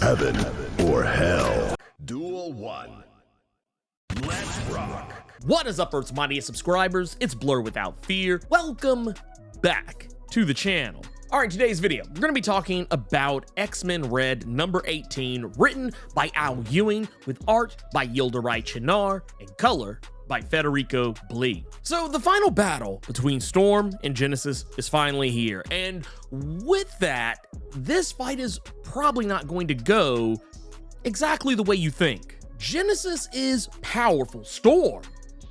Heaven or hell? Duel 1. Let's rock. What is up, Earth's mightiest subscribers? It's Blerd without fear. Welcome back to the channel. All right, today's video, we're going to be talking about X-Men Red number 18, written by Al Ewing, with art by Yildiray Chinar, and color by Federico Blee. So the final battle between Storm and Genesis is finally here, and with that, this fight is probably not going to go exactly the way you think. Genesis is powerful, Storm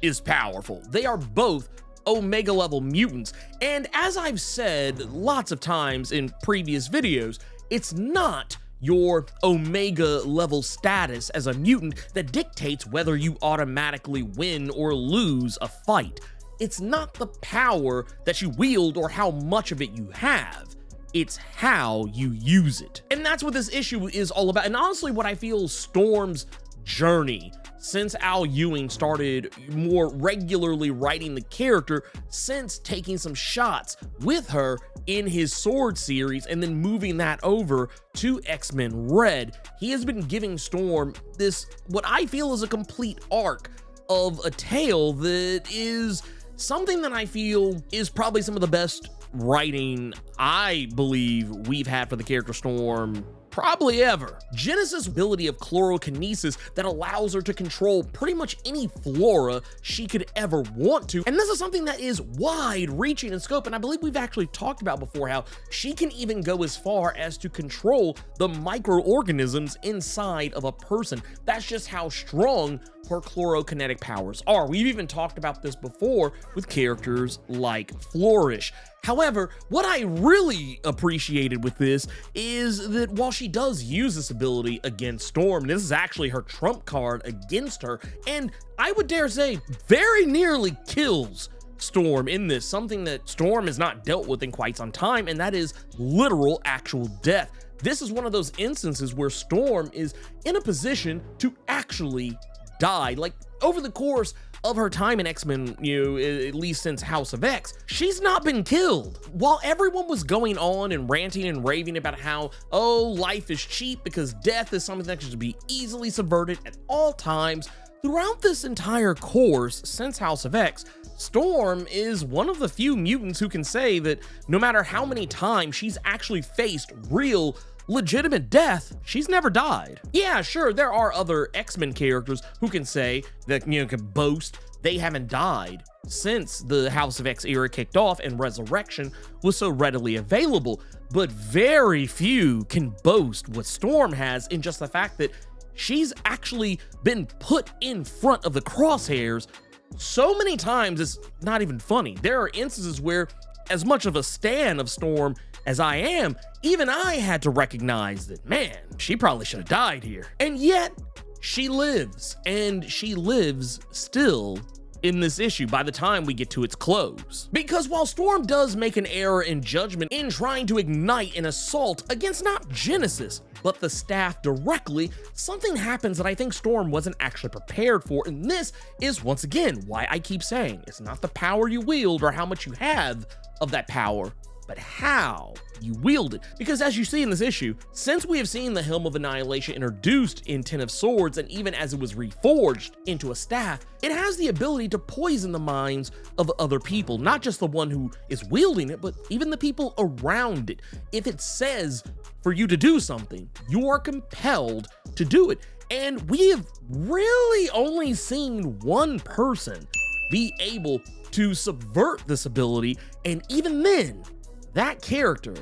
is powerful. They are both Omega level mutants, and as I've said lots of times in previous videos, it's not your Omega level status as a mutant that dictates whether you automatically win or lose a fight. It's not the power that you wield or how much of it you have. It's how you use it. And that's what this issue is all about. And honestly, what I feel Storm's journey since Al Ewing started more regularly writing the character, since taking some shots with her in his Sword series and then moving that over to X-Men Red, he has been giving Storm this, what I feel is a complete arc of a tale that is something that I feel is probably some of the best writing I believe we've had for the character Storm probably ever. Genesis' ability of chlorokinesis that allows her to control pretty much any flora she could ever want to. And this is something that is wide reaching in scope. And I believe we've actually talked about before how she can even go as far as to control the microorganisms inside of a person. That's just how strong her chlorokinetic powers are. We've even talked about this before with characters like Flourish. However, what I really appreciated with this is that while she does use this ability against Storm, this is actually her trump card against her, and I would dare say very nearly kills Storm in this, something that Storm has not dealt with in quite some time, and that is literal actual death. This is one of those instances where Storm is in a position to actually die. Like, over the course of her time in X-Men, at least since House of X, she's not been killed. While everyone was going on and ranting and raving about how, oh, life is cheap because death is something that should be easily subverted at all times, throughout this entire course since House of X, Storm is one of the few mutants who can say that no matter how many times she's actually faced real legitimate death, she's never died. Yeah, sure, there are other X-Men characters who can say that, can boast they haven't died since the House of X era kicked off and Resurrection was so readily available, but very few can boast what Storm has in just the fact that she's actually been put in front of the crosshairs so many times it's not even funny. There are instances where, as much of a stan of Storm as I am, even I had to recognize that, man, she probably should have died here. And yet, she lives, and she lives still in this issue by the time we get to its close. Because while Storm does make an error in judgment in trying to ignite an assault against not Genesis, but the staff directly, something happens that I think Storm wasn't actually prepared for, and this is once again why I keep saying it's not the power you wield or how much you have of that power, but how you wield it. Because as you see in this issue, since we have seen the Helm of Annihilation introduced in Ten of Swords, and even as it was reforged into a staff, it has the ability to poison the minds of other people, not just the one who is wielding it, but even the people around it. If it says for you to do something, you are compelled to do it. And we have really only seen one person be able to subvert this ability, and even then, that character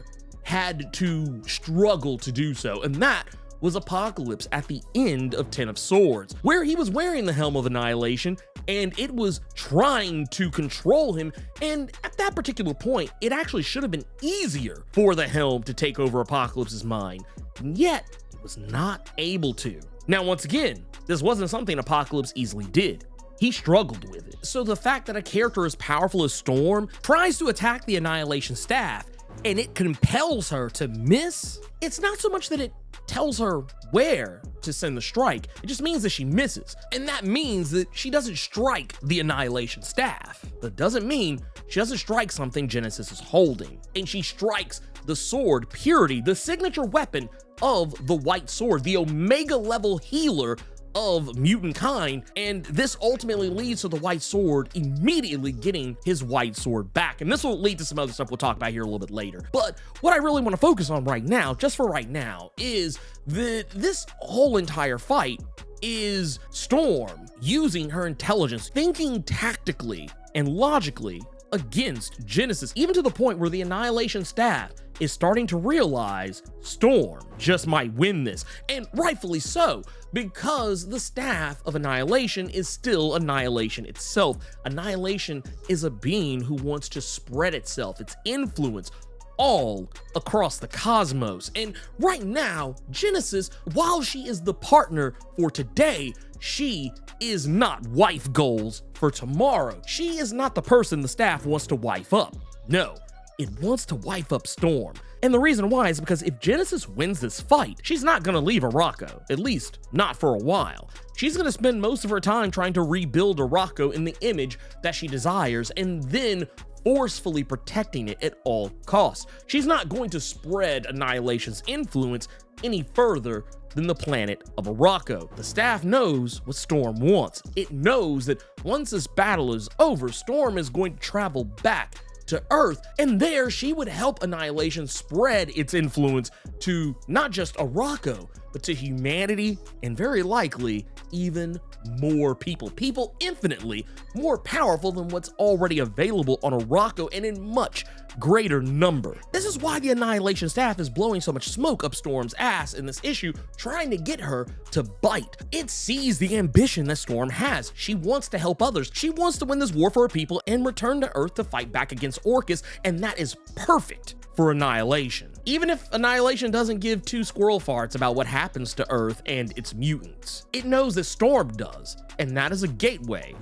had to struggle to do so, and that was Apocalypse at the end of Ten of Swords, where he was wearing the Helm of Annihilation, and it was trying to control him, and at that particular point, it actually should have been easier for the Helm to take over Apocalypse's mind, and yet it was not able to. Now, once again, this wasn't something Apocalypse easily did. He struggled with it. So the fact that a character as powerful as Storm tries to attack the Annihilation staff and it compels her to miss, it's not so much that it tells her where to send the strike, it just means that she misses. And that means that she doesn't strike the Annihilation staff. That doesn't mean she doesn't strike something Genesis is holding. And she strikes the sword Purity, the signature weapon of the White Sword, the Omega level healer of mutant kind, and this ultimately leads to the White Sword immediately getting his White Sword back. And this will lead to some other stuff we'll talk about here a little bit later. But what I really want to focus on right now, just for right now, is that this whole entire fight is Storm using her intelligence, thinking tactically and logically against Genesis, even to the point where the Annihilation staff is starting to realize Storm just might win this, and rightfully so, because the staff of Annihilation is still Annihilation itself. Annihilation is a being who wants to spread itself, its influence, all across the cosmos. And right now, Genesis, while she is the partner for today, she is not wife goals for tomorrow. She is not the person the staff wants to wife up. No, it wants to wife up Storm. And the reason why is because if Genesis wins this fight, she's not gonna leave Araco, at least not for a while. She's gonna spend most of her time trying to rebuild Araco in the image that she desires, and then forcefully protecting it at all costs. She's not going to spread Annihilation's influence any further than the planet of Araco. The staff knows what Storm wants. It knows that once this battle is over, Storm is going to travel back to Earth, and there she would help Annihilation spread its influence to not just Araco, but to humanity, and very likely even more people. People infinitely more powerful than what's already available on Araco, and in much greater number. This is why the Annihilation staff is blowing so much smoke up Storm's ass in this issue, trying to get her to bite. It sees the ambition that Storm has. She wants to help others. She wants to win this war for her people and return to Earth to fight back against Orcus, and that is perfect for Annihilation. Even if Annihilation doesn't give two squirrel farts about what happens to Earth and its mutants, it knows that Storm does, and that is a gateway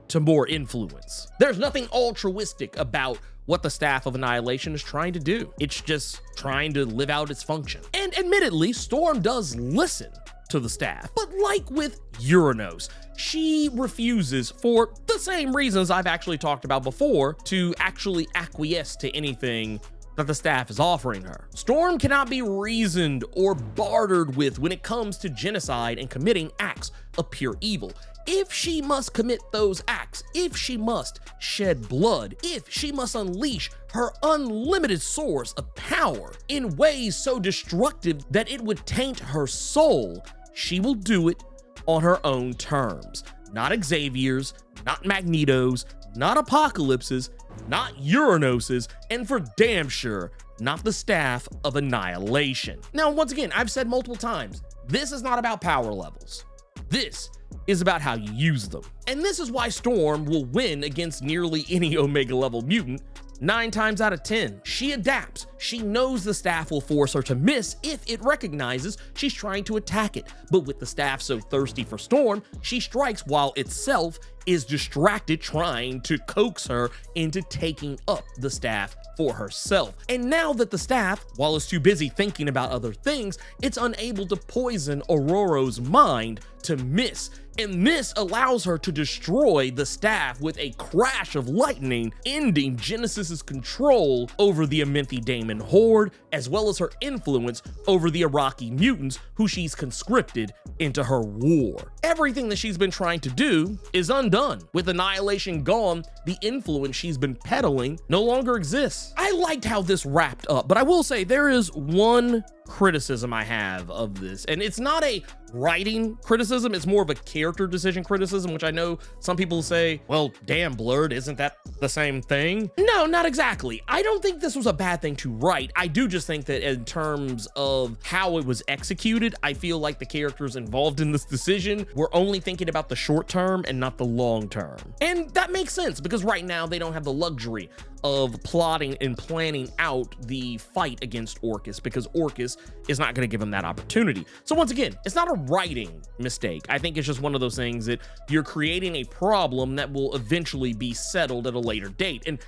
to more influence. There's nothing altruistic about what the staff of Annihilation is trying to do. It's just trying to live out its function. And admittedly, Storm does listen to the staff, but like with Uranos, she refuses, for the same reasons I've actually talked about before, to actually acquiesce to anything that the staff is offering her. Storm cannot be reasoned or bartered with when it comes to genocide and committing acts of pure evil. If she must commit those acts, if she must shed blood, if she must unleash her unlimited source of power in ways so destructive that it would taint her soul, she will do it on her own terms. Not Xavier's, not Magneto's, not Apocalypse's, not Uranos's, and for damn sure, not the staff of Annihilation. Now, once again, I've said multiple times, this is not about power levels. This is about how you use them. And this is why Storm will win against nearly any Omega level mutant 9 times out of 10. She adapts. She knows the staff will force her to miss if it recognizes she's trying to attack it. But with the staff so thirsty for Storm, she strikes while itself is distracted trying to coax her into taking up the staff for herself. And now that the staff, while it's too busy thinking about other things, it's unable to poison Aurora's mind to miss. And this allows her to destroy the staff with a crash of lightning, ending Genesis's control over the Amenthi Daemon Horde, as well as her influence over the Iraqi mutants who she's conscripted into her war. Everything that she's been trying to do is undone. With Annihilation gone, the influence she's been peddling no longer exists. I liked how this wrapped up, but I will say there is one criticism I have of this, and it's not a writing criticism, it's more of a character decision criticism, which I know some people say, well, damn, Blerd, isn't that the same thing? No, not exactly. I don't think this was a bad thing to write. I do just think that in terms of how it was executed, I feel like the characters involved in this decision were only thinking about the short term and not the long term. And that makes sense because right now they don't have the luxury of plotting and planning out the fight against Orcus because Orcus is not going to give them that opportunity. So once again, it's not a writing mistake. I think it's just one of those things that you're creating a problem that will eventually be settled at a later date. And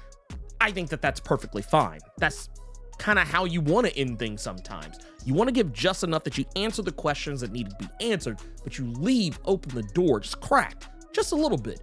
I think that that's perfectly fine. That's kind of how you want to end things sometimes. You want to give just enough that you answer the questions that need to be answered, but you leave open the door, just cracked, just a little bit,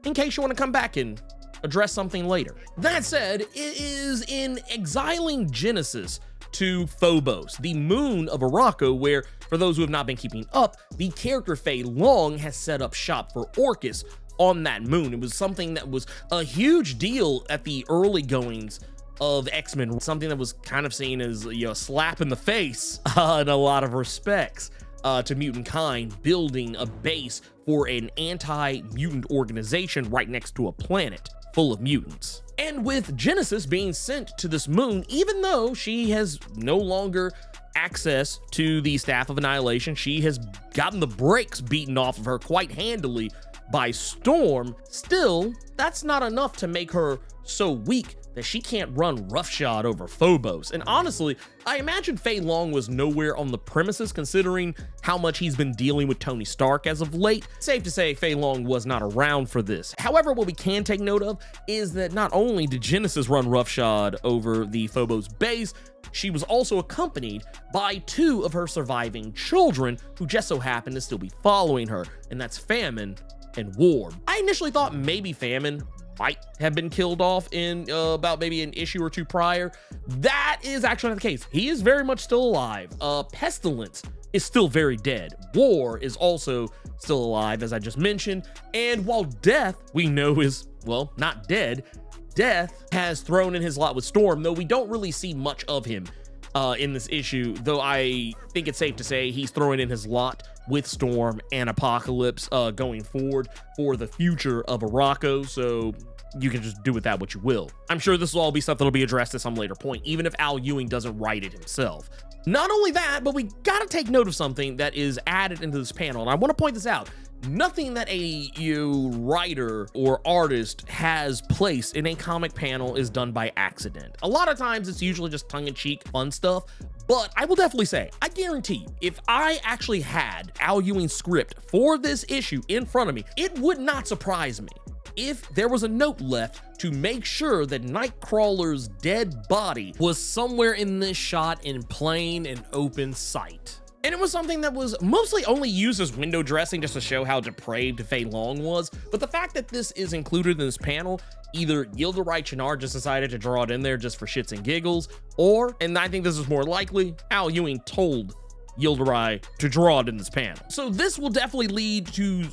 in case you want to come back and address something later. That said, it is in exiling Genesis to Phobos, the moon of Arakko, where, for those who have not been keeping up, the character Fei Long has set up shop for Orcus on that moon. It was something that was a huge deal at the early goings of X-Men, something that was kind of seen as, you know, a slap in the face in a lot of respects to mutant kind, building a base for an anti-mutant organization right next to a planet full of mutants. And with Genesis being sent to this moon, even though she has no longer access to the Staff of Annihilation, she has gotten the brakes beaten off of her quite handily by Storm, still, that's not enough to make her so weak that she can't run roughshod over Phobos. And honestly, I imagine Fei Long was nowhere on the premises considering how much he's been dealing with Tony Stark as of late. Safe to say Fei Long was not around for this. However, what we can take note of is that not only did Genesis run roughshod over the Phobos base, she was also accompanied by 2 of her surviving children who just so happen to still be following her, and that's Famine and War. I initially thought maybe Famine might have been killed off in about maybe an issue or 2 prior. That is actually not the case. He is very much still alive. Pestilence is still very dead. War is also still alive, as I just mentioned. And while Death, we know, is, well, not dead, Death has thrown in his lot with Storm, though we don't really see much of him in this issue, though I think it's safe to say he's throwing in his lot with Storm and Apocalypse going forward for the future of Arakko, so you can just do with that what you will. I'm sure this will all be stuff that'll be addressed at some later point, even if Al Ewing doesn't write it himself. Not only that, but we gotta take note of something that is added into this panel, and I want to point this out. Nothing that a writer or artist has placed in a comic panel is done by accident. A lot of times it's usually just tongue-in-cheek fun stuff, but I will definitely say, I guarantee you, if I actually had Al Ewing's script for this issue in front of me, it would not surprise me if there was a note left to make sure that Nightcrawler's dead body was somewhere in this shot in plain and open sight. And it was something that was mostly only used as window dressing just to show how depraved Fei Long was. But the fact that this is included in this panel, either Yildiray Chinar just decided to draw it in there just for shits and giggles, or, and I think this is more likely, Al Ewing told Yildiray to draw it in this panel. So this will definitely lead to,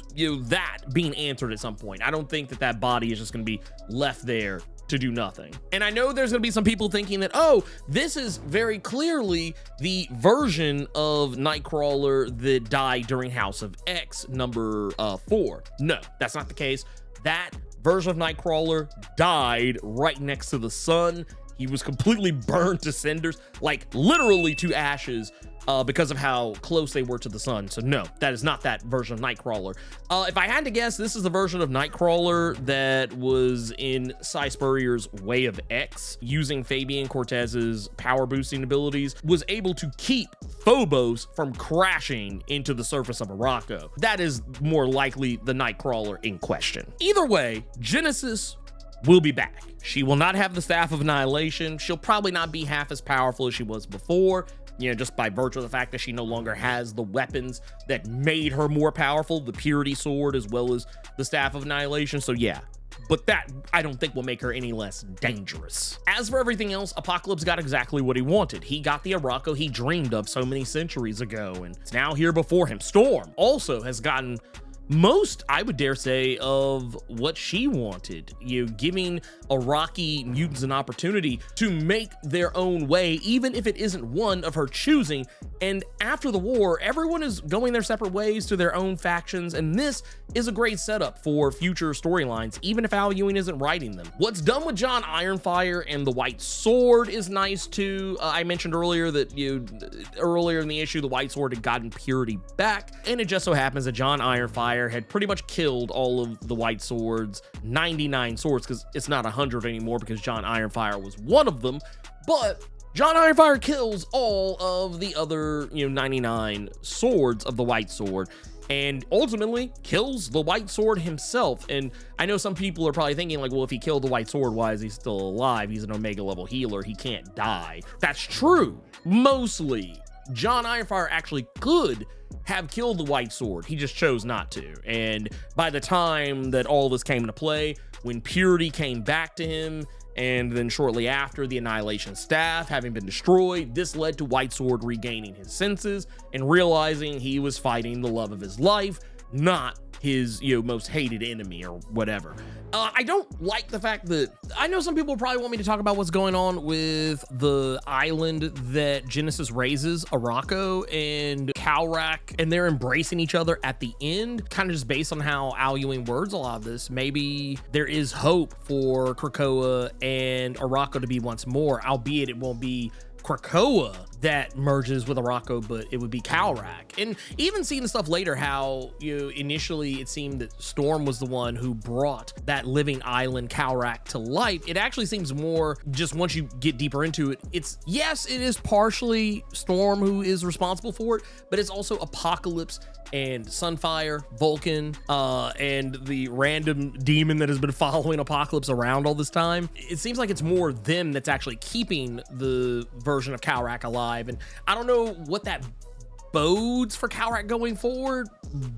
that being answered at some point. I don't think that that body is just going to be left there to do nothing. And I know there's gonna be some people thinking that, oh, this is very clearly the version of Nightcrawler that died during House of X number 4. No, that's not the case. That version of Nightcrawler died right next to the sun. He was completely burned to cinders, like literally to ashes, because of how close they were to the sun. So no, that is not that version of Nightcrawler. If I had to guess, this is the version of Nightcrawler that was in Cy Spurrier's Way of X, using Fabian Cortez's power boosting abilities, was able to keep Phobos from crashing into the surface of Arakko. That is more likely the Nightcrawler in question. Either way, Genesis will be back. She will not have the Staff of Annihilation. She'll probably not be half as powerful as she was before, just by virtue of the fact that she no longer has the weapons that made her more powerful, the Purity Sword as well as the Staff of Annihilation. So yeah, but that I don't think will make her any less dangerous. As for everything else, Apocalypse got exactly what he wanted. He got the Arakko he dreamed of so many centuries ago, and it's now here before him. Storm also has gotten most, I would dare say, of what she wanted, giving Iraqi mutants an opportunity to make their own way, even if it isn't one of her choosing. And after the war, everyone is going their separate ways to their own factions, and this is a great setup for future storylines, even if Al Ewing isn't writing them. What's done with John Ironfire and the White Sword is nice too. I mentioned earlier that earlier in the issue, the White Sword had gotten Purity back, and it just so happens that John Ironfire had pretty much killed all of the White Sword's 99 swords, because it's not 100 anymore because John Ironfire was one of them, but John Ironfire kills all of the other 99 swords of the White Sword, and ultimately kills the White Sword himself. And I know some people are probably thinking like, well, if he killed the White Sword, why is he still alive? He's an Omega level healer, he can't die. That's true, mostly. John Ironfire actually could have killed the White Sword, he just chose not to. And by the time that all this came into play, when Purity came back to him And then shortly after, the Annihilation staff having been destroyed, this led to White Sword regaining his senses and realizing he was fighting the love of his life, not his, most hated enemy or whatever. I don't like the fact that, I know some people probably want me to talk about what's going on with the island that Genesis raises, Arakko and Kalrak, and they're embracing each other at the end, kind of just based on how Al Ewing words a lot of this. Maybe there is hope for Krakoa and Arakko to be once more, albeit it won't be Krakoa that merges with Arakko, but it would be Kalrak. And even seeing the stuff later, how initially it seemed that Storm was the one who brought that living island Kalrak to life. It actually seems more, just once you get deeper into it, yes, it is partially Storm who is responsible for it, but it's also Apocalypse and Sunfire, Vulcan, and the random demon that has been following Apocalypse around all this time. It seems like it's more them that's actually keeping the version of Kalrak alive. And I don't know what that bodes for Kalrak going forward,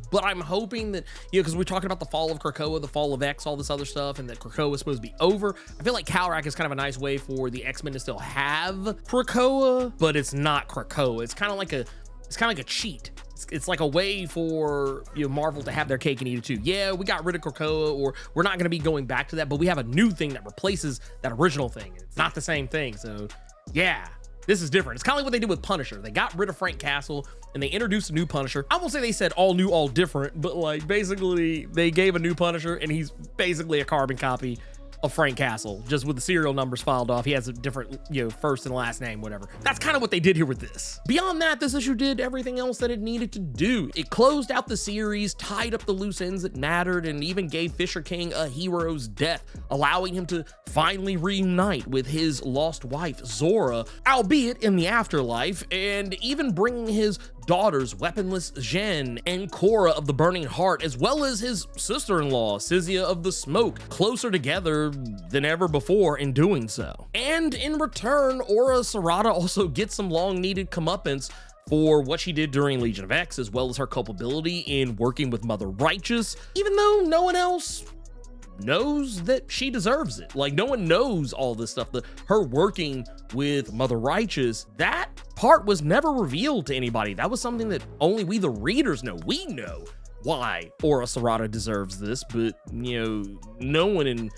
but I'm hoping that, because we're talking about the fall of Krakoa, the fall of X, all this other stuff, and that Krakoa is supposed to be over. I feel like Kalrak is kind of a nice way for the X-Men to still have Krakoa, but it's not Krakoa. It's kind of like a cheat. It's like a way for Marvel to have their cake and eat it too. Yeah, we got rid of Krakoa, or we're not going to be going back to that, but we have a new thing that replaces that original thing. It's not the same thing, so yeah. This is different. It's kind of like what they did with Punisher. They got rid of Frank Castle and they introduced a new Punisher. I won't say they said all new, all different, but like basically they gave a new Punisher and he's basically a carbon copy of Frank Castle, just with the serial numbers filed off. He has a different, first and last name, whatever. That's kind of what they did here with this. Beyond that, this issue did everything else that it needed to do. It closed out the series, tied up the loose ends that mattered, and even gave Fisher King a hero's death, allowing him to finally reunite with his lost wife, Zora, albeit in the afterlife, and even bringing his daughters, Weaponless Jen and Cora of the Burning Heart, as well as his sister-in-law, Sizia of the Smoke, closer together than ever before in doing so. And in return, Aura Sarada also gets some long-needed comeuppance for what she did during Legion of X, as well as her culpability in working with Mother Righteous, even though no one else knows that she deserves it. Like, no one knows all this stuff. Her working with Mother Righteous, that part was never revealed to anybody. That was something that only we, the readers, know. We know why Aura Sarada deserves this, but no one in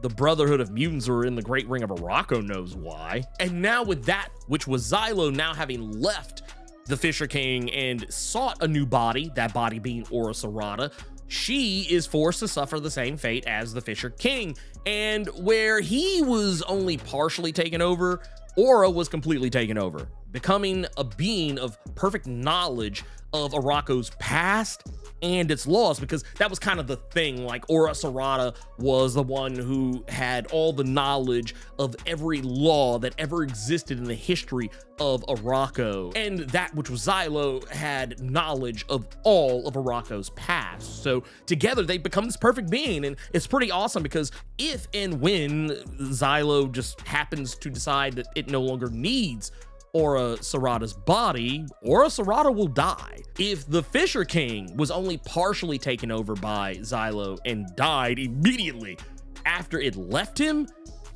the Brotherhood of Mutants or in the Great Ring of Arakko knows why. And now with that, which was Xylo now having left the Fisher King and sought a new body, that body being Aura Sarada, she is forced to suffer the same fate as the Fisher King. And where he was only partially taken over, Aura was completely taken over, becoming a being of perfect knowledge of Arakko's past and its laws, because that was kind of the thing. Like, Aura Sarada was the one who had all the knowledge of every law that ever existed in the history of Arakko, and that which was Xylo had knowledge of all of Arakko's past. So together they become this perfect being, and it's pretty awesome because if and when Xylo just happens to decide that it no longer needs Aura Sarada's body, Aura Sarada will die. If the Fisher King was only partially taken over by Xylo and died immediately after it left him,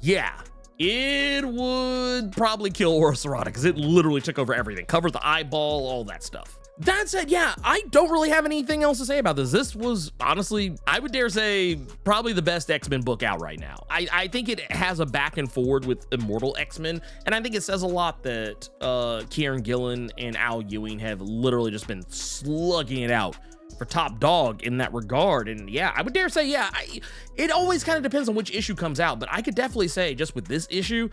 yeah, it would probably kill Aura Sarada because it literally took over everything, covered the eyeball, all that stuff. That said, yeah, I don't really have anything else to say about this. This was honestly, I would dare say, probably the best X-Men book out right now. I think it has a back and forward with Immortal X-Men, and I think it says a lot that Kieran Gillen and Al Ewing have literally just been slugging it out for top dog in that regard. And yeah, I would dare say, yeah, it always kind of depends on which issue comes out, but I could definitely say just with this issue,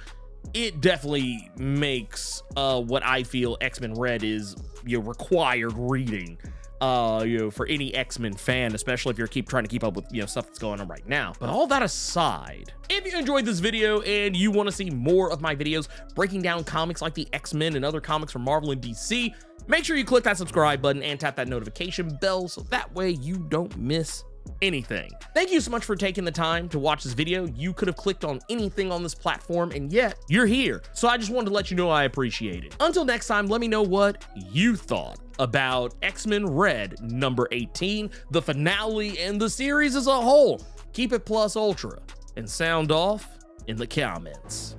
it definitely makes what I feel X-Men Red is required reading for any X-Men fan, especially if you're trying to keep up with stuff that's going on right now. But all that aside, if you enjoyed this video and you want to see more of my videos breaking down comics like the X-Men and other comics from Marvel and DC, make sure you click that subscribe button and tap that notification bell so that way you don't miss anything. Thank you so much for taking the time to watch this video. You could have clicked on anything on this platform and yet you're here. So I just wanted to let you know I appreciate it. Until next time, let me know what you thought about X-Men Red number 18, the finale, and the series as a whole. Keep it plus ultra and sound off in the comments.